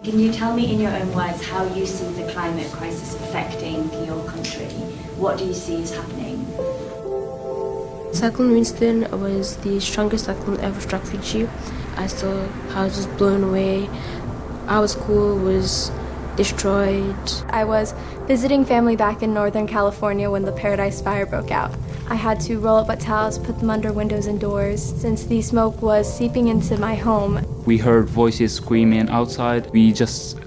Can you tell me in your own words how you see the climate crisis affecting your country? What do you see is happening? Cyclone Winston was the strongest cyclone ever struck Fiji. I saw houses blown away. Our school was destroyed. I was visiting family back in Northern California when the Paradise Fire broke out. I had to roll up towels, put them under windows and doors, since the smoke was seeping into my home. We heard voices screaming outside. We just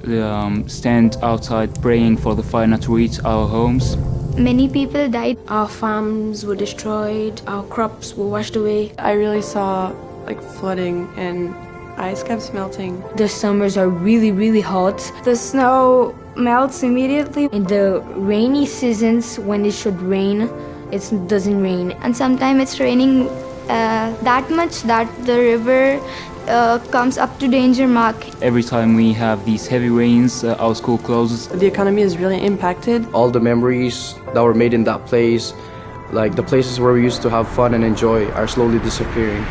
stand outside praying for the fire not to reach our homes. Many people died. Our farms were destroyed. Our crops were washed away. I really saw flooding and ice caps melting. The summers are really hot. The snow melts immediately. In the rainy seasons, when it should rain, it doesn't rain. And sometimes it's raining that much that the river comes up to danger mark. Every time we have these heavy rains, our school closes. The economy is really impacted. All the memories that were made in that place, like the places where we used to have fun and enjoy, are slowly disappearing.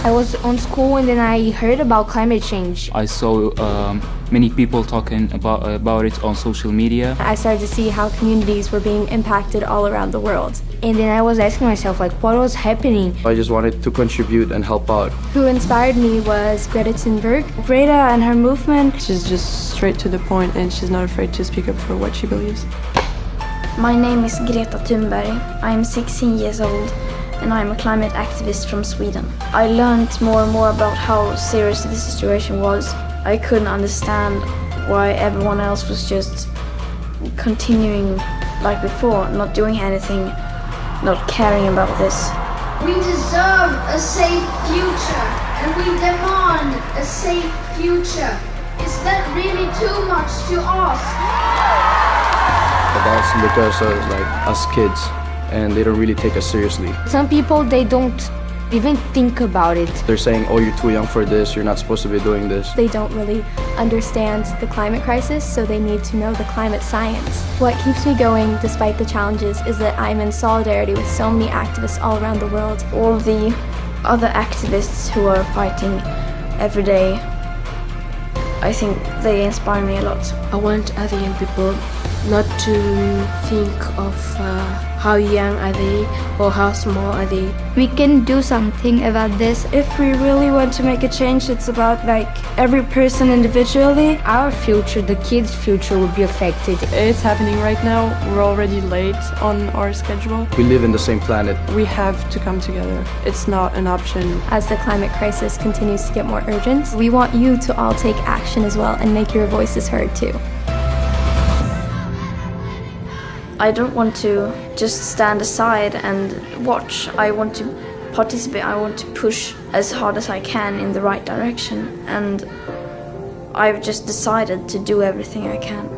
I was on school and then I heard about climate change. I saw many people talking about it on social media. I started to see how communities were being impacted all around the world. And then I was asking myself, what was happening? I just wanted to contribute and help out. Who inspired me was Greta Tunberg. Greta and her movement. She's just straight to the point and she's not afraid to speak up for what she believes. My name is Greta Tunberg. I'm 16 years old and I'm a climate activist from Sweden. I learned more and more about how serious the situation was. I couldn't understand why everyone else was just continuing like before, not doing anything, not caring about this. We deserve a safe future and we demand a safe future. Is that really too much to ask? Adults look at us like us kids, and they don't really take us seriously. Some people, they don't even think about it. They're saying, oh, you're too young for this, you're not supposed to be doing this. They don't really understand the climate crisis, so they need to know the climate science. What keeps me going despite the challenges is that I'm in solidarity with so many activists all around the world. All the other activists who are fighting every day, I think they inspire me a lot. I want other young people not to think of how young are they or how small are they. We can do something about this. If we really want to make a change, it's about every person individually. Our future, the kids' future, will be affected. It's happening right now. We're already late on our schedule. We live in the same planet. We have to come together. It's not an option. As the climate crisis continues to get more urgent, we want you to all take action as well and make your voices heard too. I don't want to just stand aside and watch. I want to participate. I want to push as hard as I can in the right direction. And I've just decided to do everything I can.